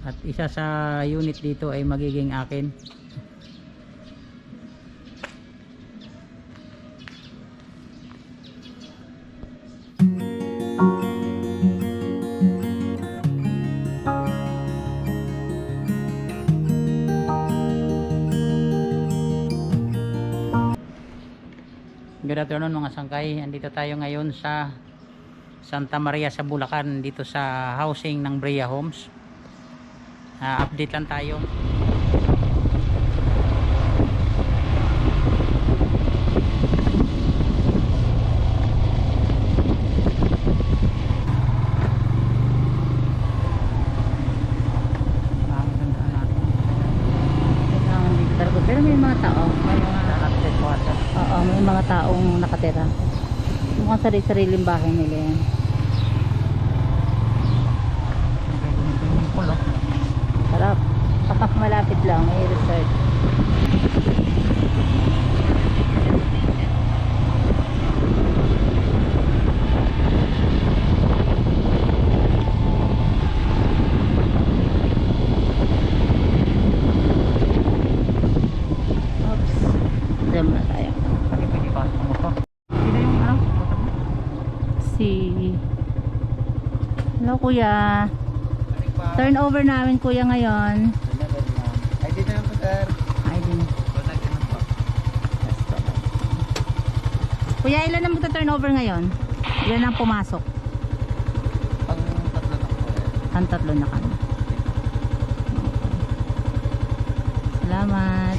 At isa sa unit dito ay magiging akin. Good afternoon mga sangkay. Andito tayo ngayon sa Santa Maria sa Bulacan, dito sa housing ng Brea Homes. Update lang tayo. Pero may mga tao, may mga taong nakatira. Mukhang sarili-sariling bahay nila yan. Sarap. Malapit lang, may resort. Diyan na tayo. Hello kuya. Turnover namin kuya ngayon. Ay, dito lang po, sir. Ay din. Kuya, ilan na magta-turnover ngayon? Ilan ang pumasok? Pang tatlo na po. Ang tatlo na kami. Salamat.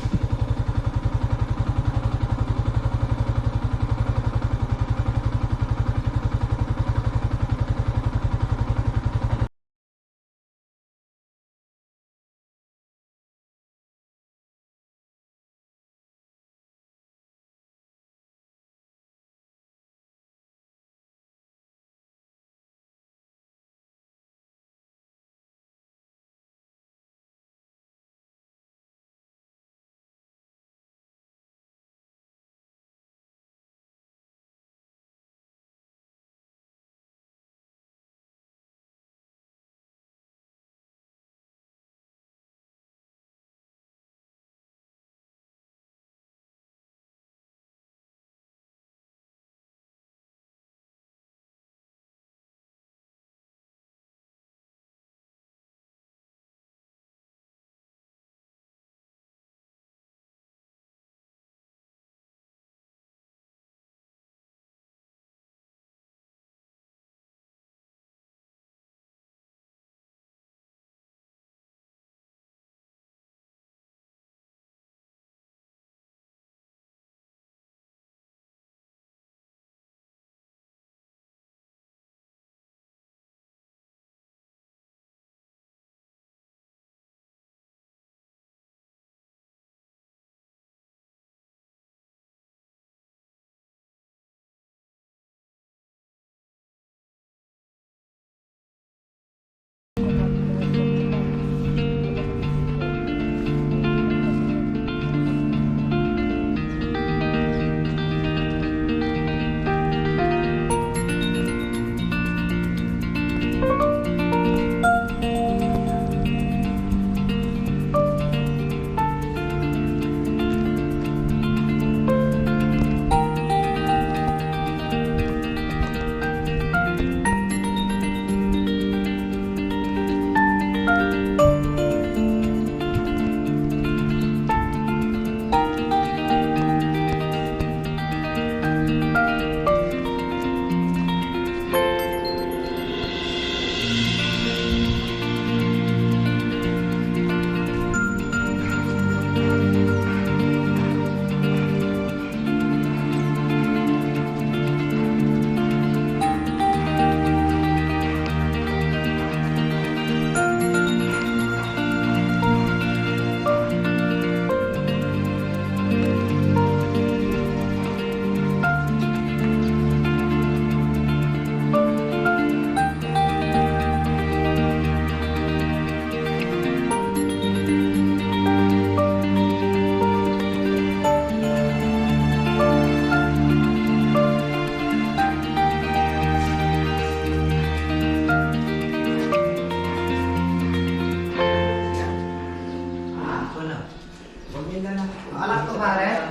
Anak to pare.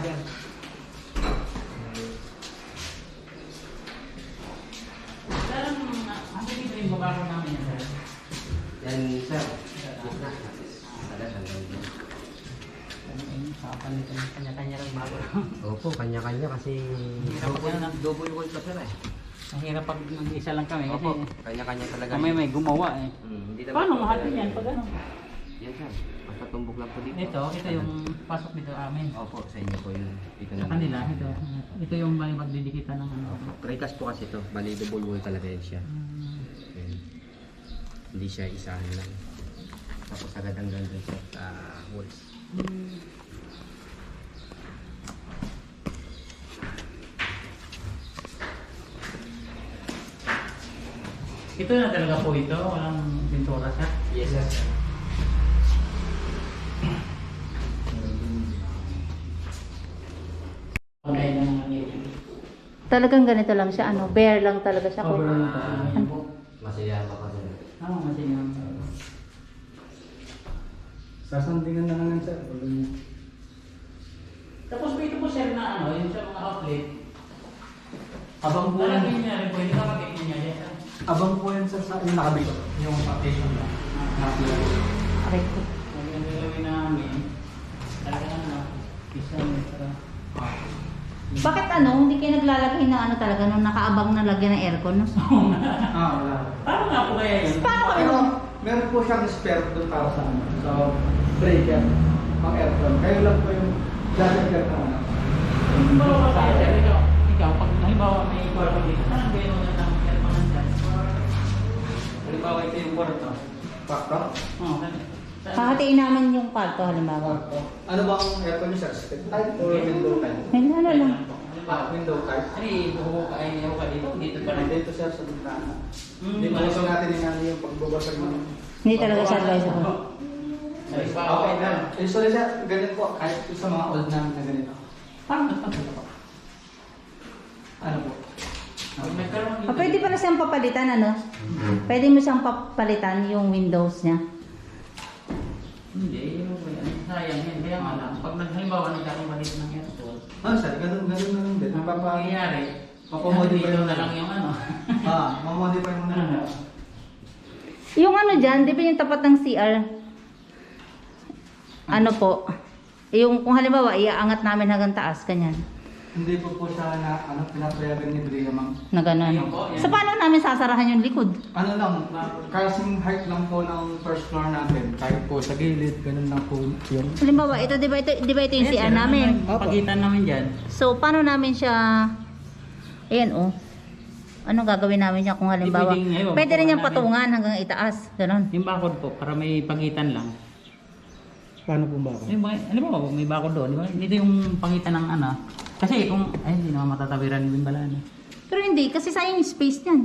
Ano dito yung babago namin yan, sir? Yan sir. Gitna. Salat hanggang dyan. Kanya-kanya lang bago. Opo, kanya-kanya kasi double wall pa sir eh. Ang hirap pag mag-isa lang kami kasi Opo, kanya-kanya talaga. kami may gumawa eh. Hindi naman Paano po mahatin talaga. yan pag ano? Yan sir. Basta tumbok lang po dito. Ito yung pasok dito amin. Opo, sa inyo po yun. Dito Sa kanila, ito yung may magdidikitan ng ano. Precast po kasi ito. Bali double wall talaga yan siya. Yan. Hindi siya isahan lang. Tapos agad hanggang dun sa walls. Ito na talaga po ito, walang pintura siya. Yes sir. Okay na naman yun. Talagang ganito lang siya, ano, bare lang talaga siya. Cover lang ito. Ano po? Masaya pa pa sir. Masayang. Sasandingan na lang yan, sir. Tapos po ito po sir na ano, yung sa mga outlet. Abang po yan. Lalagyan niya rin po, hindi ka makikita niya yan. Abang po yan, sir, sa yung nakabito. Yung partition lang. Aray ko. Yung gagawin namin, talaga na, isa yung para. Bakit ano, hindi kayo naglalagay ng ano talaga, nung nakaabang na lagyan ng aircon, no? Wala. Paano nga po kaya yun? Paano kami Pero, mag... meron po siyang spare doon para sa ano. So, breaker. Pang aircon. Kayo lang po yung lalagyan ng ano. Halimbawa kaya sir, ikaw, pag halimbawa may kwarto dito, saan gawin mo na ng aircon dyan? Halimbawa ito yung kwarto. Pakto? Oo, Hahatiin namin yung kwarto, halimbawa. Ano ba ang aircon niyo, sir? Split type or window type? Hindi, ano lang. Window type. Ay, buho ka, ay ka dito, dito pa rin. Dito, sir, sa bintana. Hmm, Hindi po gusto natin yung ano yung pagbabasag ng... Hindi talaga siya advisable. Okay na. Usually, sir, ganyan po. Kahit sa mga old na ganito. Paano? Ano po? Pag nagkaroon Ah, pwede pala siyang papalitan, ano? Pwede mo siyang papalitan yung windows niya. Hindi, yun po yan. Sayang yan. Kaya nga lang, pag halimbawa nagkaroon malit ng aircon, Sir, ganun na lang din. ang pangyayari, Papamodify dito mo na lang yung ano. Mamodify mo na lang. Yung ano dyan, di ba yung tapat ng CR? Ano po? Yung kung halimbawa, iaangat namin hanggang taas, kanyan. Hindi po siya na pinapayagan ni Bria, ma'am. Na gano'n. Ayun po, yan. So, paano namin sasarahan yung likod? Ano lang, kasing height lang po ng first floor natin. Kahit po sa gilid, ganun lang po yung... Halimbawa, ito, di ba ito yung CR namin? Pagitan namin dyan. So, paano namin siya... Ayan, oh. Anong gagawin namin siya kung halimbawa? Pwedeng, ayun, Pwede rin yung namin. patungan hanggang itaas. Ganon. Yung bakod po, para may pagitan lang. Paano po ba ako? Halimbawa, may bakod doon, di ba? Dito yung pagitan ng ano. Kasi kung, ay, hindi naman matatawiran yung bimbalaan. Pero hindi, kasi sayang yung space niyan.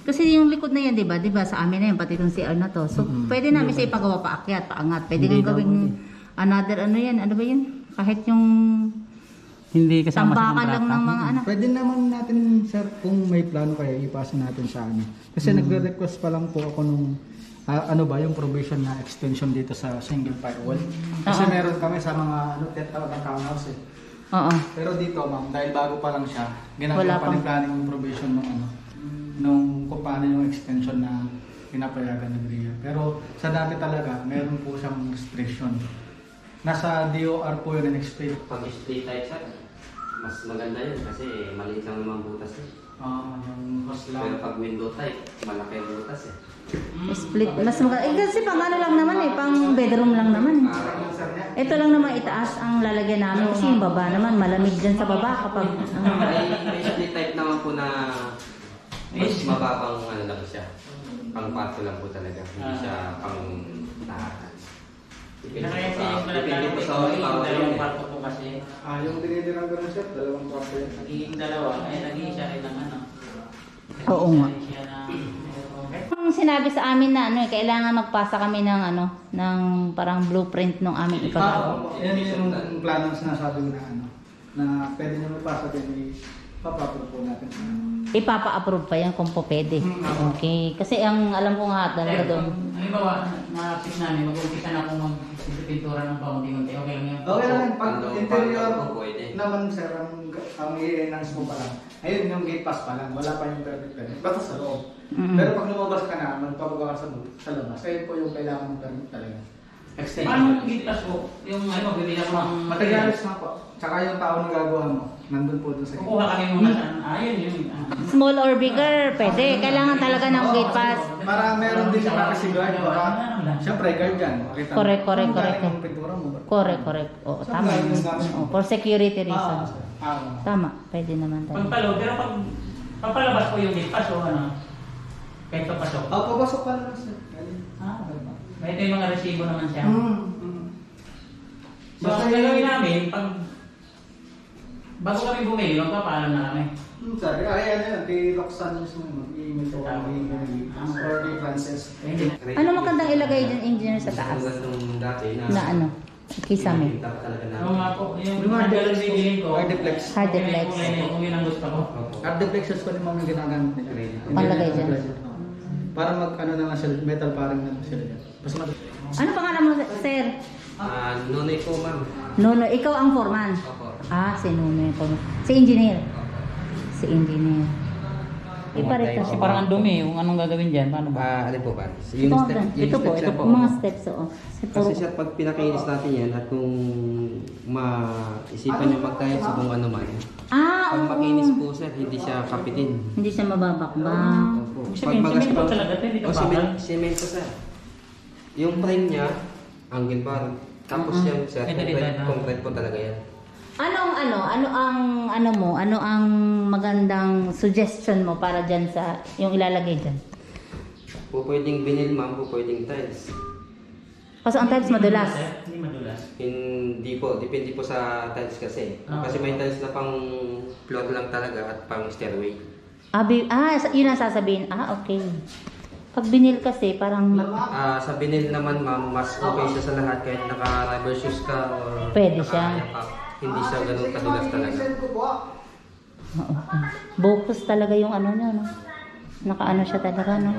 Kasi yung likod na yan, di ba? Di ba sa amin na yan, pati itong CR na to. So, pwede namin siya ipagawa paakyat, paangat. Pwede Hindi nang daw, gawing another, ano yan, ano ba yun? Kahit yung Hindi kasama sa tambakan lang ng mga ano. Pwede naman natin, sir, kung may plano kayo, ipasa natin sa amin. Kasi nagre-request pa lang po ako nung ano ba yung provision na extension dito sa single firewall. Kasi Oo. meron kami sa mga tinatawag na townhouse eh. Oo. Pero dito, ma'am, dahil bago pa lang siya, Wala ginagawa pa pang- ni planning yung provision nung nung kung paano yung extension na pinapayagan ng RIA. Pero sa dati talaga, meron po siyang restriction. Nasa DOR po yun in-explain. Pag split type sir, mas maganda yun kasi maliit lang naman butas eh. Yung host Pero lang. pag window type, malaki ang butas eh. Split. Mas maganda. Eh, kasi pang ano lang naman eh, pang bedroom lang naman. Ah, Sir niya. Ito lang naman itaas ang lalagyan namin kasi yung baba naman, malamig dyan sa baba kapag... may split type naman po na mas mababang ano lang siya. Pang pato lang po talaga. Hindi siya pang tahanan. Nakayasi yung Depende po sa yung power dalawang yun eh. kwarto po kasi. Yung dinidirang ko na sir, 2 kwarto yan. Nagiging dalawa, ay nag-iisa rin ng ano. Oo nga. Nag-iisa siya na, okay. Ang sinabi sa amin na ano, kailangan magpasa kami ng ano, ng parang blueprint ng aming ipagawa. Yan yung plano na sinasabi ko na ano, na pwede nyo mapasa din Papapro po natin. Ipapa-approve pa yan kung po pwede. Okay. Kasi ang alam ko nga talaga doon. Halimbawa, na-fix namin, mag-umpisa na akong mag-pintura ng paunti-unti. Okay lang yun? Okay lang yan. Pag Pag- interior pag- pwede. naman sir, ang i-enhance mo pa lang. Ayun, yung gate pass pa lang. Wala pa yung permit. Basta sa loob. Mm-mm. Pero pag lumabas ka na, magpapagawa ka sa labas. Ayun po yung kailangan ng permit talaga. Paano gitas po? Yung ano, bibili ako ng Materialis na po. Tsaka yung tao na gagawa mo. Nandun po doon sa Kukuha kami muna sa ayun yun. Small or bigger, pwede. Kailangan talaga ng gate pass. Para meron din siya kasi guard. Baka, siyempre guard yan. Makita mo. Correct, correct, Kung correct. galing yung pintura mo. Correct, correct. Oo, tama. Oo, for security reasons. Tama, pwede naman tayo. Pagpalo, pero pag papalabas ko yung gitas o ano, kahit papasok. Papasok ka na sir. Ah, may ito yung mga resibo naman siya. Mm. So, ang gagawin namin, pag bago kami bumili, magpapaalam na kami. Sorry, ay ano yun, kay Roxanne mismo mag-email ko or kay Frances. Ano magandang ilagay dyan, engineer, sa taas? Nung dati Na ano? Kisame. Nakikita pa talaga namin. Oo nga po, yung Yung mga hardware bibilin ko. Hardiplex. Hardiplex. Kung yun ang gusto ko. Opo. Artiplexes pa rin mga ginagamit nila. Palagay dyan. Para mag ano na nga sila, metal paring na sila dyan. Mas Ano pangalan mo, sir? Nonoy po, ma'am. Nono, ikaw ang foreman. Opo. Si Nono yung foreman. Si engineer. Si engineer. Iparito Kasi siya. parang ang dumi, yung anong gagawin dyan, paano ba? Ano po ba? Ito po, mga steps. Oo. Kasi siya, pag pinakinis natin yan at kung maisipan nyo magkayat sa kung ano man, pag Oo. makinis po sir, hindi siya kapitin. Hindi siya mababakbak. Opo. Semento talaga ito, hindi O, pa bakal. semento sir. Yung frame niya, angle bar. Tapos yan sir, Ito dito, ito. concrete po talaga yan. Ano ang magandang suggestion mo para dyan sa, yung ilalagay dyan? Po pwedeng vinyl ma'am, po pwedeng tiles. Kasi ang types madulas. Hindi madulas. Hindi po, depende po sa tiles kasi. Kasi may tiles na pang floor lang talaga at pang stairway. Yun ang sasabihin. Okay. Pag binil kasi, parang Sa vinyl naman ma'am, mas okay siya sa lahat kahit naka-rubber shoes ka or Pwede siya. Hindi siya ganun kadulas talaga. Bocus talaga yung ano niya, no? Nakaano siya talaga, no?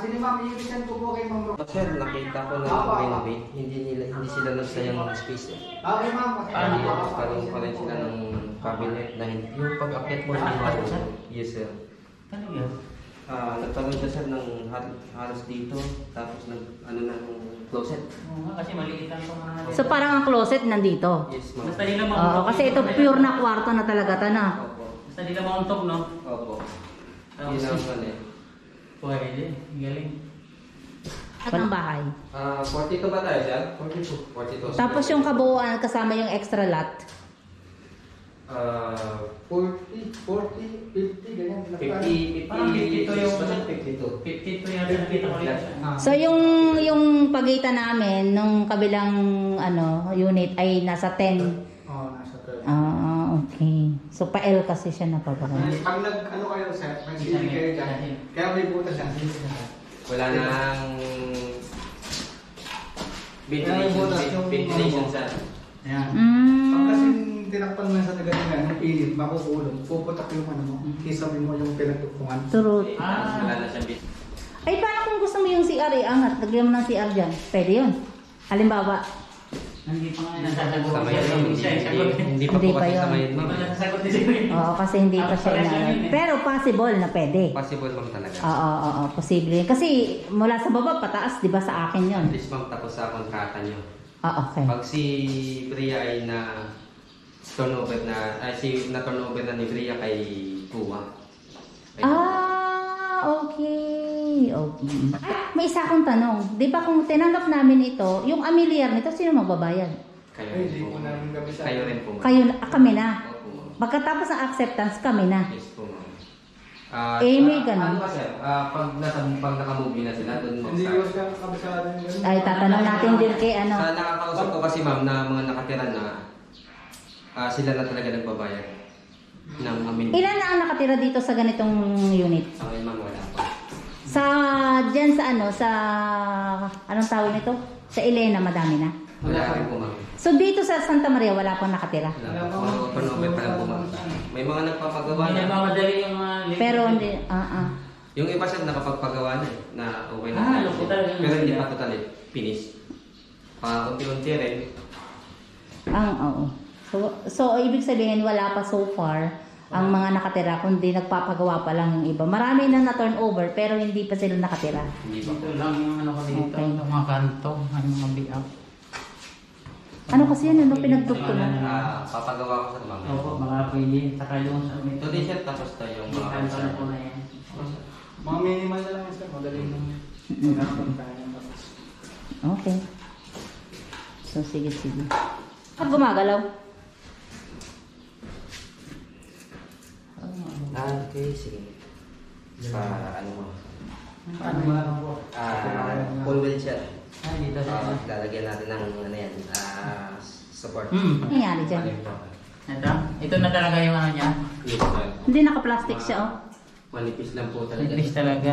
Sige ma'am, i-send ko po kay ma'am. Sir, nakita ko na renovate, hindi sila nagsayang ng space eh. Okay ma'am. Parang pa rin sila ng cabinet na hindi. Yung pag-akit mo sa yes sir. Ano yun? Nagkaroon siya sir ng halos dito, tapos ano na ng closet. Oo nga, kasi maliit lang itong mga natin. So parang ang closet nandito. Yes ma'am. Basta nila Oo, kasi ito pure na kwarto na talaga ta na. Opo. Basta nila mauntog, no? Opo. Tapos, Yun ang ano eh. pwede. Galing. At ang bahay. 42 ba tayo sir? 42. 42. Tapos yung kabuuan kasama yung extra lot. 40, 50, ganyan. 50, Parang 52 yung 52. 52 yung nakita ko rin. So yung pagitan namin nung kabilang unit ay nasa 10. Nasa 12. Okay. So pa-L kasi siya napababa. Pag nag-ano kayo sir, may sili kayo dyan. Kaya may butas yan, sili na. Wala nang ventilation sir. Ayan. Pag kasi Mm. tinakpan mo sa tagalingan, yung pilit, makukulong, puputak yung ano mo, kisame mo yung pinagtupungan. Truth. Wala na siyang Ay, paano kung gusto mo yung CR angat? Lagyan mo ng CR dyan. Pwede yun. Halimbawa, Hindi pa nga nasasagot. sa mayon. Hindi pa Hindi po pa kasi yun. sa mayon Hindi ma'am. pa nasasagot ni Sir. oo, kasi hindi pa siya inaaral. Pero possible na pwede. Possible ma'am talaga. Oo, posible. Kasi mula sa baba, pataas, di ba sa akin yun? At least ma'am tapos sa kontrata niyo. Okay. Pag si Bria ay na turnover na ni Bria kay Kuwa. Okay. May isa akong tanong. Di ba kung tinanggap namin ito, yung amilyar nito, sino magbabayad? Kayo Ay, rin hindi po. ko namin kabisado. Kayo rin po. ma'am. Kami na. Opo, ma'am. Pagkatapos ng acceptance, kami na. Yes po ma'am. May ganun. Ano ba sir? Pag naka-movie na sila, doon Hindi ko mag-start. siya kabisado yung gano'n. Ay, tatanong natin din kay Sa nakakausap ko kasi ma'am na mga nakatira na sila na talaga nagbabayad ng amin. Ilan na ang nakatira dito sa ganitong unit? Sa ngayon ma'am wala pa. Dyan sa anong tawag nito? Sa Elena, madami na. Wala rin po ma'am. So dito sa Santa Maria, wala pang nakatira? Wala po. Turnover pa lang po ma'am. May mga nagpapagawa Hindi na. nagmamadali yung mga Pero hindi, Yung iba sir nakapagpagawa na eh, na okay na. Ah, loko talaga. Pero hindi pa totally finish. Unti-unti rin. Oo. So, ibig sabihin, wala pa so far ang mga nakatira, kundi nagpapagawa pa lang yung iba. Marami na na-turnover, pero hindi pa sila nakatira. Hindi pa. Ito lang yung ano ko dito, Okay. yung mga kanto, ang mga biak. Ano kasi yan, ano pinagdugtungan? Papagawa ko sa ma'am. Opo, mga pwede. Saka yung sa may Ito din sir, tapos to yung mga kanto na po na yan. Mga minimal na lang yan, sir. Magaling lang. Magkakaroon tayo ng tapos. Okay. So, sige. At gumagalaw? Okay, sige. Ano mo? Ano mo lang po? Full wheel siya. Ay, dito sa Lalagyan natin ng ano yan, support. Hmm. Ano nangyari dyan? Ito na talaga yung ano niya. Yes, sir. Hindi naka-plastic siya, oh. Manipis lang po talaga. Nipis talaga.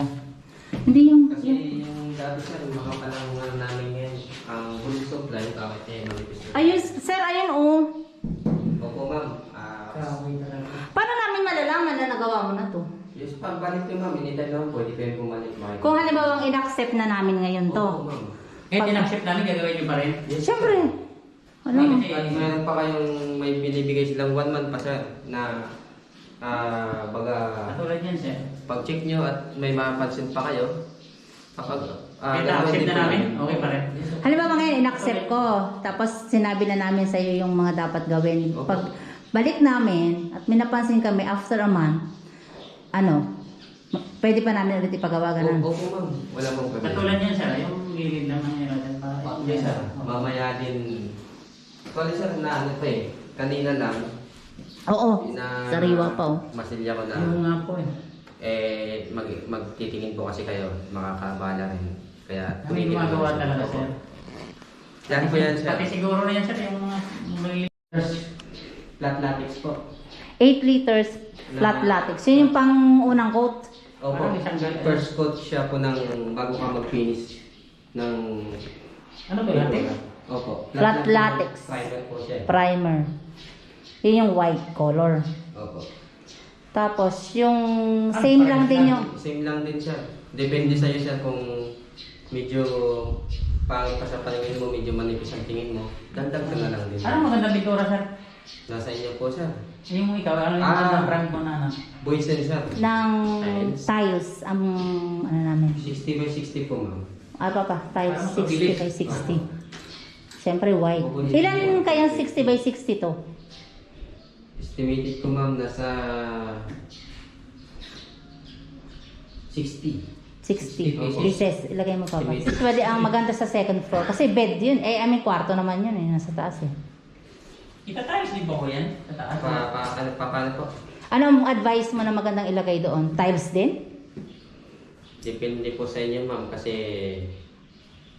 Hindi yung... Kasi yung dati sir, yung mga palang namin ngayon, ang full supply, bakit manipis lang? Ayun, sir, ayun, oh. Opo ma'am. Kahoy talaga. Paano namin malalaman na nagawa mo na to? Yes, pagbalik nyo ma'am, anytime naman pwede kayo bumalik. Kung halimbawa in-accept na namin ngayon to. Opo ma'am. Kahit in-accept namin, gagawin niyo pa rin. Yes, Siyempre. Ano? At meron pa kayong may binibigay silang 1 month pa sir na baga Katulad yan, sir. pag-check nyo at may mapapansin pa kayo kapag Kahit na-accept na namin, okay pa rin. Halimbawa ngayon, in-accept ko. Tapos sinabi na namin sa iyo yung mga dapat gawin. Opo. Pag balik namin at may napansin kami after a month, pwede pa namin ulit ipagawa ganun. Opo ma'am, wala mong problema. Katulad yan, sir. Yung gilid lang ng natin para. Yes sir, mamaya din. Actually sir, na ano pa eh, kanina lang. Oo, na- sariwa pa, oh. Masilya ko na. Yung nga po eh. Magtitingin po kasi kayo, makakabala rin. Kaya May gumagawa talaga, sir. Yan po yan sir. Pati siguro na yan, sir. Yung mga liters. Flat latex po. 8 liters flat latex. Yun yung pang unang coat. Opo, Parang isang ganun. first coat siya po ng bago ka mag-finish ng... Ano ba latex? Opo. Flat latex. Private po siya. Primer. Yun yung white color. Opo. Tapos yung same lang din yung... Same lang din siya. Depende sa'yo siya kung medyo pangit pa sa paningin mo, medyo manipis ang tingin mo, dagdag ka na lang din. Ano magandang bitura, sir? Nasa inyo po siya. Yung ikaw, ano yung magandang brand mo na ano? Boysen siya. ng tiles ang ano namin. 60 by 60 po ma'am. Tiles Parang 60 mabilis. by 60. Siyempre white. Ilan kayang 60 by 60 to? Estimated ko ma'am nasa 60. 60 Opo. pieces. Ilagay mo pa ba? Pwede ang maganda sa second floor. Kasi bed yun. Kwarto naman yun eh. Nasa taas eh. Itatayos din ba ko yan? Sa taas? Paano po? Anong advice mo na magandang ilagay doon? Tiles din? Depende po sa inyo ma'am kasi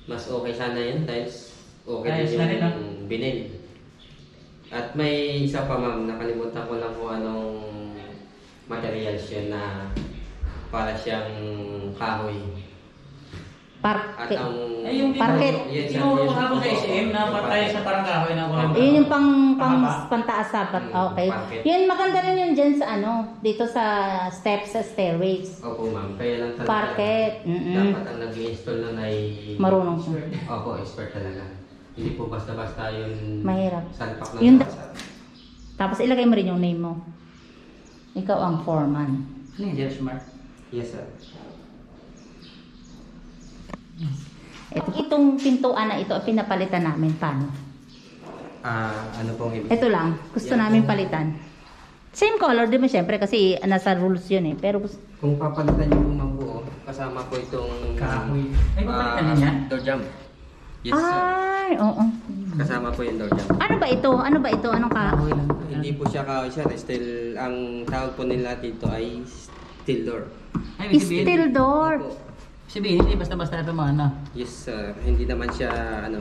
mas okay sana yun dahil okay Tiles din na rin, yung vinyl. At may isa pa ma'am, nakalimutan ko lang kung anong materials yun na para siyang kahoy. At ang Eh, yung Parquet. Yes, sir. tinuro Yes, ko ako sa opo. SM na patay sa parang kahoy na kulay. Yun yung pang Mahaba. pantaas sapat. Okay. Parquet. Yun maganda rin yun dyan sa dito sa steps, sa stairways. Opo ma'am, kaya lang talaga Parquet. dapat ang nag-install nun ay Marunong. Opo, expert talaga. Hindi po basta-basta yun Mahirap. salpak ng Yun kalsada. Tapos ilagay mo rin yung name mo. Ikaw ang foreman. Ano yung Jeff Smart? Yes sir. Itong pintuan na ito, pinapalitan namin. Paano? Ano pong ibig? Ito lang. Gusto namin palitan. Same color, di ba syempre? Kasi nasa rules yun eh. Pero Kung papalitan nyo yung mabuo, kasama po itong Kahoy. Ay, papalitan din yan? door jump. Yes sir. ay, oo. Kasama po yung door jump. Ano ba ito? Ano ba ito? Anong Kahoy lang. Hindi po siya kahoy sir. Still, ang tawag po nila dito ay steel door. Ay, may sabihin. Steel door. Opo. Sabihin, hindi basta-basta ito mga ano. Yes sir. Hindi naman siya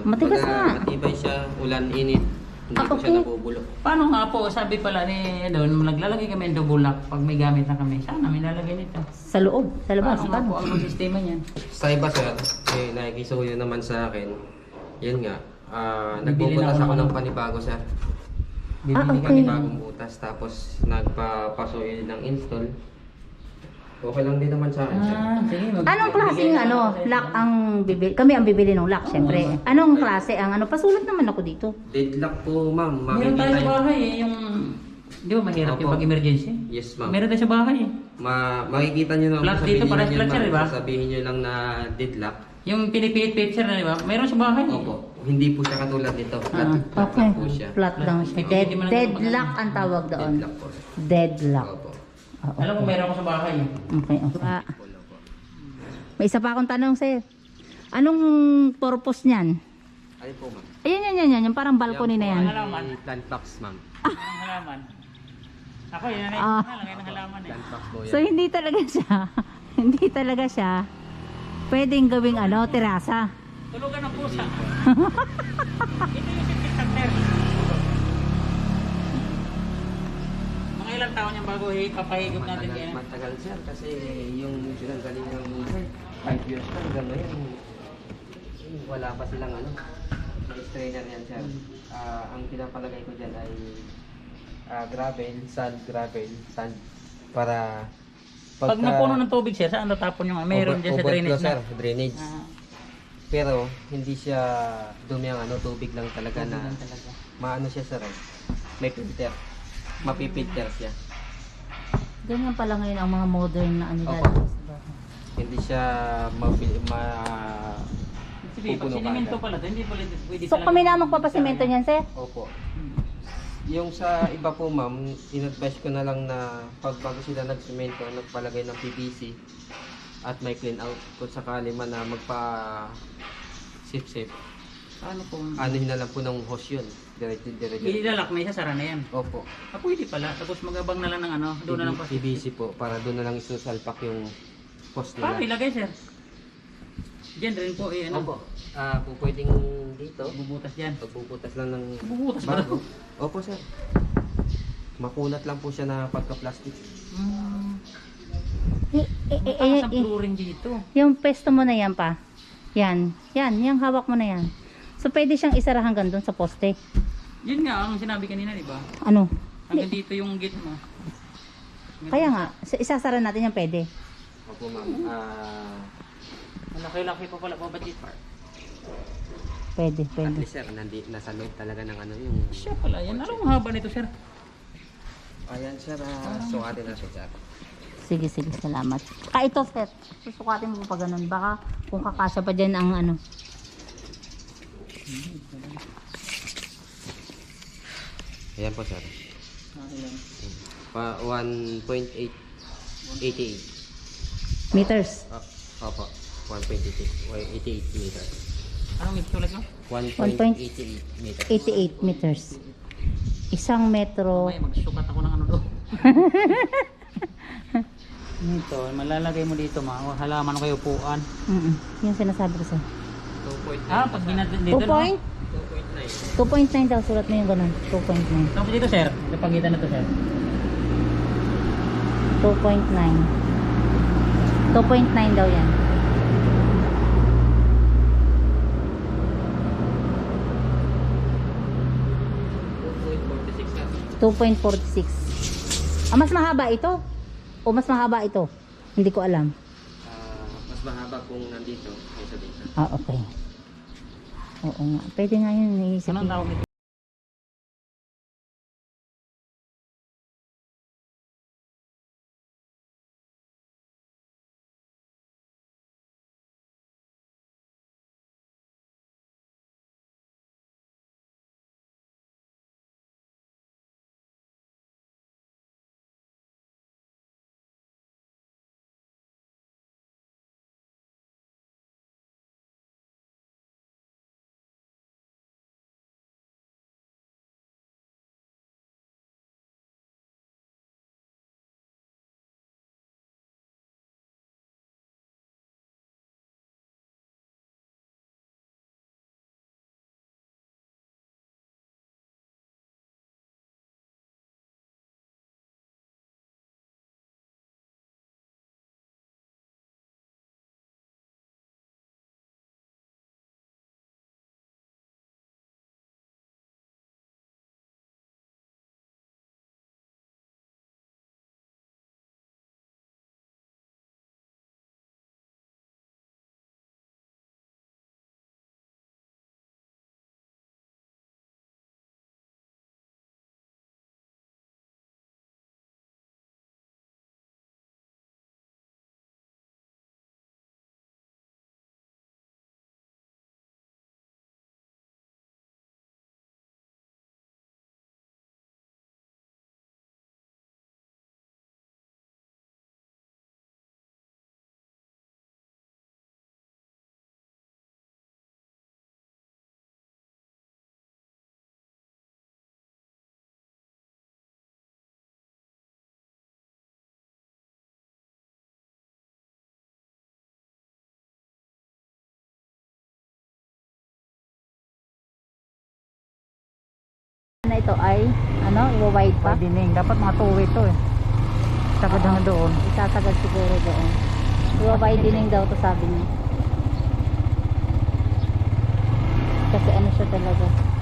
Matigas baga, nga. matibay siya, ulan, init. Hindi po siya Okay. nabubulok. Paano nga po, sabi pala ni doon, naglalagay kami ng double lock pag may gamit na kami. Sana may lalagay nito. Sa loob, sa labas. Paano nga po ang sistema niyan? Sa iba sir, nakikisuyo naman sa akin. Yun nga, Bibili na nagbubutas ako ako ng- ng panibago, sir. Ah, Bibili okay. ka. Panibagong butas, tapos nagpapasoil ng install. Okay lang din naman sa akin, sir. Sige. Anong klaseng ano, lock ang bibili? Kami ang bibili ng lock, syempre. Anong klase ang ano? Pasulat naman ako dito. Deadlock po, ma'am. Meron tayo sa Makikita bahay eh, yung... Di ba mahirap Opo. yung pag-emergency? Yes, ma'am. Meron tayo sa bahay eh. Makikita nyo naman Flat sa dito, video parehas nyo, flat siya, ma'am. di ba? Sasabihin nyo lang na deadlock. Yung pinipilit-pilit sir na di ba? Meron sa bahay eh. Opo. Hindi po siya katulad nito. Flat, flat Okay. lang po siya. Flat lang siya. Deadlock ang tawag doon. Deadlock po. Deadlock. Opo. Oo. Alam ko meron ako sa bahay eh. Okay, okay. Wala po. May isa pa akong tanong, sir. Anong purpose niyan? Ano po, ma'am? Ayan. Yung parang balcony na yan. Halaman. Plant box, ma'am. Anong halaman? Ako yun, Ah. lang yan ang halaman eh. Plant box po yan. So, hindi talaga siya, hindi talaga siya pwedeng gawing ano, terasa. Tulugan ng pusa. Ito yung septic tank sir. Mga ilang taon yung bago papahigop natin Matagal, yan. matagal, sir. Kasi yung sinanggaling ng 5 years na hanggang ngayon. Wala pa silang ano. May strainer yan, sir. Ang pinapalagay ko dyan ay gravel, sand, para Pag napuno ng tubig sir, saan natapon yung meron dyan sa drainage sir, na? drainage. Ah, Pero hindi siya dumi ang ano, tubig lang talaga na ganun talaga. maano siya, sir. May filter. Mapipilter siya. Ganyan pala ngayon ang mga modern na ano Opo. lalabas sa bahay. Hindi siya Sige, pag pupuno sinimento kaagad. pala, hindi pala pwede So, kami na magpapasimento niyan, sir? Opo. Yung sa iba po, ma'am, in-advise ko na lang na pag bago sila nagsemento, nagpalagay ng PVC at may clean out kung sakali man na magpa-sip-sip. Ano po? Anuhin na lang po ng hose yun. Diretso. Ilalak na isa, sara na yan. Opo. Ah, pwede pala. Tapos magabang na lang ng ano, doon na lang pa. PVC po, para doon na lang isusalpak yung post Paano nila. ilagay sir? Diyan rin po eh, ano? Opo. Kung pwedeng dito, Bubutas dyan. pagbubutas lang ng Bubutas ba? bago. Opo, sir. Makunat lang po siya na pagka-plastic. Hmm. Eh, Sa flooring dito. yung pesto mo na yan pa. Yan, yung hawak mo na yan. So, pwede siyang isara hanggang doon sa poste. Yun nga ang sinabi kanina, di ba? Ano? Hanggang dito yung gate mo. Kaya nga, isasara natin yan pwede. Opo, ma'am. Malaki-laki pa pala po ba dito? Pwede. At least, sir, nasa loob talaga ng ano yung... Siya pala yan. Anong haba nito sir? Ayan, sir. Sukatin na siya, sir. Sige, salamat. Ito, sir. Susukatin mo pa ganun. Baka kung kakasya pa dyan ang ano. Ayan po, sir. Okay lang. 1.88. Meters. Opo. 1.88 meters. Anong isulat mo? 1.88 meters. 88 meters. Isang metro. May magsukat ako ng ano doon. Ito, malalagay mo dito halaman kayo upuan. Yung sinasabi ko sa'yo. 2.9. Pag ginadin 2 dito point? 2.9. 2.9 daw. Sulat mo yung ganun. 2.9. Tapos dito sir, sa pagitan na to sir. 2.9. 2.9 daw yan. 2.46. Mas mahaba ito? O mas mahaba ito? Hindi ko alam. Mas mahaba kung nandito kaysa dito. Okay. Oo nga. Pwede nga yun. Naisip Anong ko. tawag nito? Na ito ay, ano, i-wide pa? Widening. Dapat mga two-way to eh. Sagad na doon. Isasagad siguro doon. I-widening daw to sabi niya. Kasi ano siya talaga.